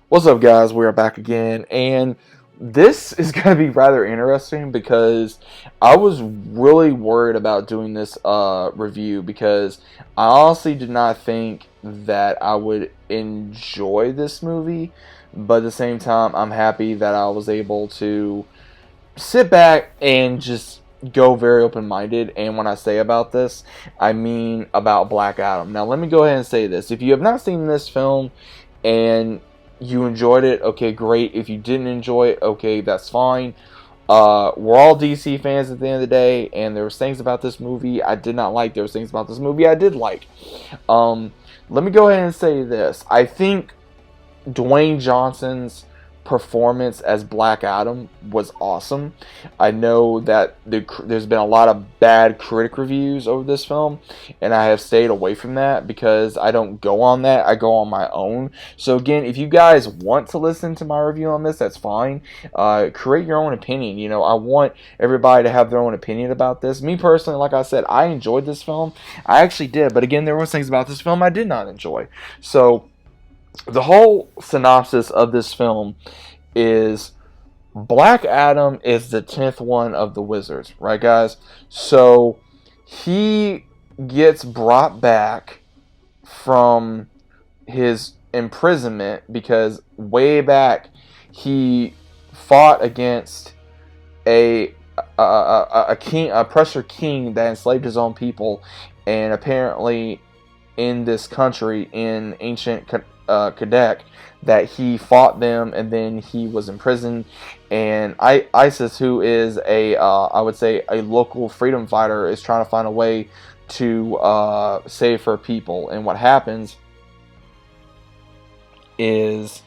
What's up, guys? We are back again, and this is going to be rather interesting because I was really worried about doing this review because I honestly did not think that I would enjoy this movie, but at the same time, I'm happy that I was able to sit back and just go very open-minded. And when I say about this, I mean about Black Adam. Now, let me go ahead and say this: if you have not seen this film and you enjoyed it, okay, great. If you didn't enjoy it, okay, that's fine. We're all DC fans at the end of the day, and there was things about this movie I did not like. There was things about this movie I did like. Um, Let me go ahead and say this: I think Dwayne Johnson's performance as Black Adam was awesome. I know that there's been a lot of bad critic reviews over this film, and I have stayed away from that because I don't go on that. I go on my own. So again, if you guys want to listen to my review on this, that's fine. Create your own opinion. You know, I want everybody to have their own opinion about this. Me personally, like I said, I enjoyed this film. I actually did, but again, there was things about this film I did not enjoy. So the whole synopsis of this film is Black Adam is the 10th one of the Wizards, right, guys? So he gets brought back from his imprisonment because way back he fought against a king, a oppressor king that enslaved his own people, and apparently in this country in ancient Quebec that he fought them, and then he was imprisoned. And ISIS, who is I would say a local freedom fighter, is trying to find a way to save her people. And what happens is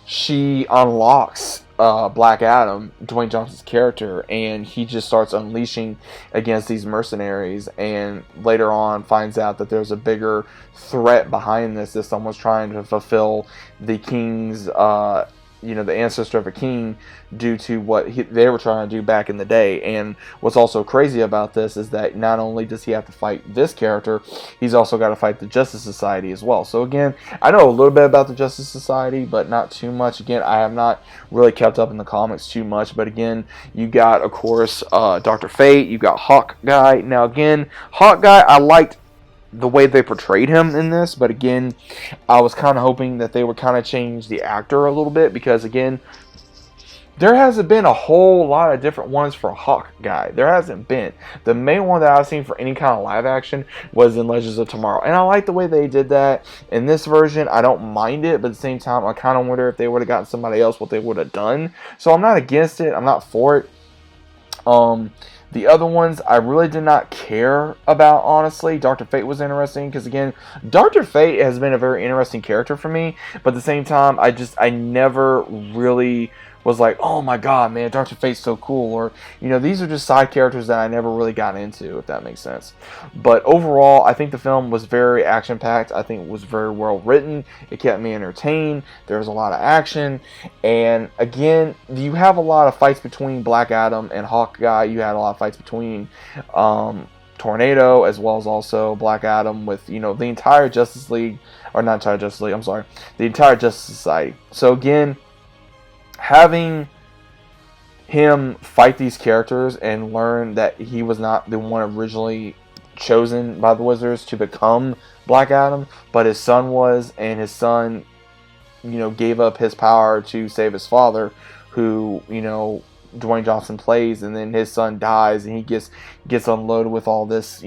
she unlocks Black Adam, Dwayne Johnson's character, and he just starts unleashing against these mercenaries, and later on finds out that there's a bigger threat behind this, that someone's trying to fulfill the king's the ancestor of a king, due to what they were trying to do back in the day. And what's also crazy about this is that not only does he have to fight this character, he's also got to fight the Justice Society as well. So again, I know a little bit about the Justice Society, but not too much. Again, I have not really kept up in the comics too much. But again, you got, of course, Dr. Fate, you got Hawkeye. Now again, Hawkeye, I liked the way they portrayed him in this, but again, I was kind of hoping that they would kind of change the actor a little bit, because again, there hasn't been a whole lot of different ones for Hawkeye. There hasn't been. The main one that I've seen for any kind of live action was in Legends of Tomorrow, and I like the way they did that. In this version, I don't mind it, but at the same time, I kind of wonder if they would have gotten somebody else, what they would have done. So I'm not against it. I'm not for it. The other ones I really did not care about, honestly. Dr. Fate was interesting because, again, Dr. Fate has been a very interesting character for me, but at the same time, I never really was like, oh my god, man, Dr. Fate's so cool. Or, these are just side characters that I never really got into, if that makes sense. But overall, I think the film was very action-packed. I think it was very well written. It kept me entertained. There was a lot of action. And again, you have a lot of fights between Black Adam and Hawkeye. You had a lot of fights between Tornado, as well as also Black Adam with, the entire Justice League, or not entire Justice League, I'm sorry, the entire Justice Society. So again, having him fight these characters and learn that he was not the one originally chosen by the Wizards to become Black Adam, but his son was, and his son, gave up his power to save his father, who, Dwayne Johnson plays, and then his son dies, and he gets unloaded with all this,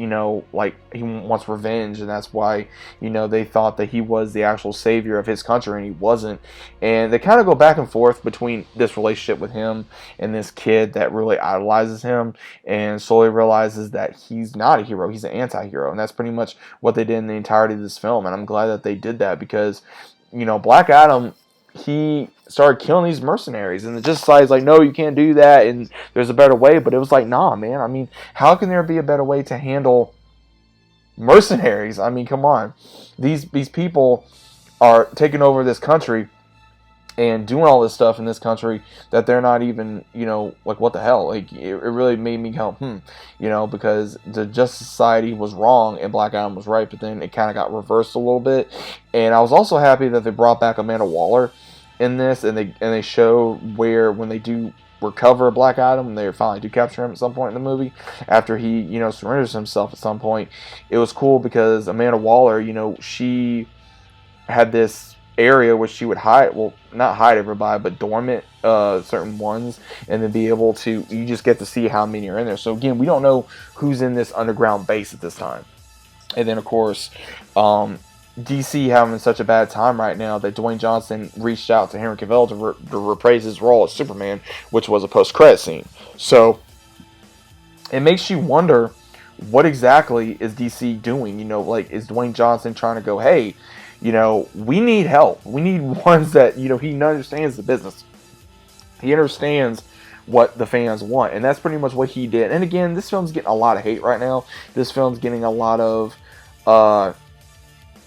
like he wants revenge, and that's why, they thought that he was the actual savior of his country, and he wasn't. And they kind of go back and forth between this relationship with him and this kid that really idolizes him, and slowly realizes that he's not a hero, he's an anti-hero. And that's pretty much what they did in the entirety of this film, and I'm glad that they did that, because Black Adam, he started killing these mercenaries, and the Justice Society is like, no, you can't do that, and there's a better way. But it was like, nah, man, I mean, how can there be a better way to handle mercenaries? I mean, come on. These people are taking over this country, and doing all this stuff in this country that they're not even, like, what the hell? Like, it really made me go, because the Justice Society was wrong and Black Adam was right, but then it kind of got reversed a little bit. And I was also happy that they brought back Amanda Waller in this, and they show where, when they do recover Black Adam, they finally do capture him at some point in the movie after he, surrenders himself at some point. It was cool because Amanda Waller, she had this area where she would hide, well, not hide everybody, but dormant certain ones, and then be able to, you just get to see how many are in there. So again, we don't know who's in this underground base at this time. And then, of course, DC having such a bad time right now that Dwayne Johnson reached out to Henry Cavill to reprise his role as Superman, which was a post-credit scene. So it makes you wonder, what exactly is DC doing? Like, is Dwayne Johnson trying to go, hey, we need help. We need ones that, he understands the business. He understands what the fans want. And that's pretty much what he did. And again, this film's getting a lot of hate right now. This film's getting a lot of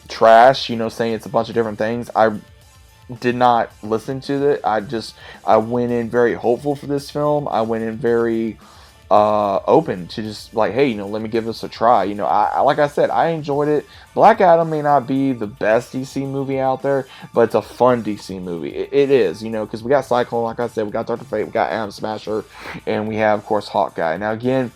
trash, saying it's a bunch of different things. I did not listen to it. I went in very hopeful for this film. I went in very open to just like, hey, let me give this a try. I like I said, I enjoyed it. Black Adam may not be the best DC movie out there, but it's a fun DC movie. It is, because we got Cyclone, like I said, we got Dr. Fate, we got Atom Smasher, and we have, of course, Hawkeye. Now, again,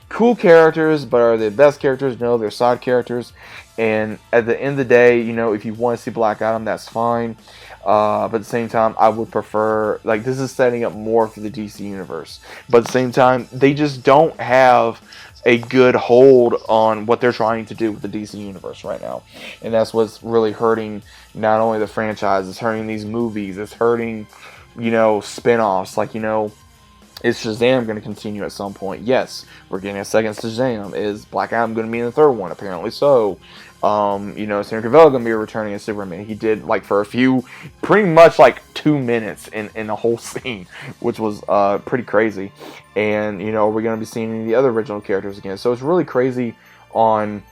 cool characters, but are they the best characters? No, they're side characters. And at the end of the day, if you want to see Black Adam, that's fine. But at the same time, I would prefer, like, this is setting up more for the DC universe. But at the same time, they just don't have a good hold on what they're trying to do with the DC universe right now. And that's what's really hurting not only the franchise, it's hurting these movies, it's hurting, spin-offs. Like, is Shazam going to continue at some point? Yes, we're getting a second Shazam. Is Black Adam going to be in the third one? Apparently so. Is Henry Cavill going to be returning as Superman? He did, like, for a few, pretty much like 2 minutes in the whole scene, which was pretty crazy. And, we're going to be seeing any of the other original characters again. So it's really crazy on,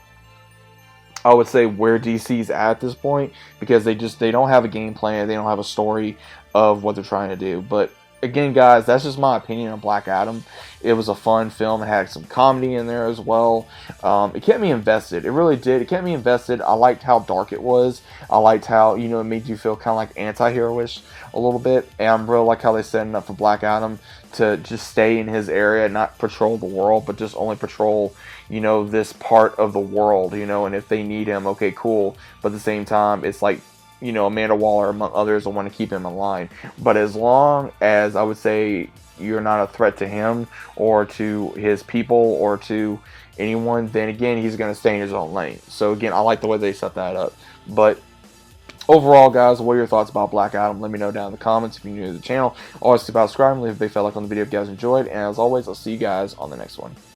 I would say, where DC's at this point, because they don't have a game plan, they don't have a story of what they're trying to do. But again, guys, that's just my opinion on Black Adam. It was a fun film. It had some comedy in there as well. It kept me invested. It really did. It kept me invested. I liked how dark it was. I liked how, it made you feel kind of like anti-hero-ish a little bit. And I really like how they set it up for Black Adam to just stay in his area, not patrol the world, but just only patrol, this part of the world, and if they need him, okay, cool. But at the same time, it's like, Amanda Waller, among others, will want to keep him in line. But as long as, I would say, you're not a threat to him or to his people or to anyone, then again, he's going to stay in his own lane. So again, I like the way they set that up. But overall, guys, what are your thoughts about Black Adam? Let me know down in the comments. If you're new to the channel, always keep subscribing, leave a big fat like on the video if you guys enjoyed. And as always, I'll see you guys on the next one.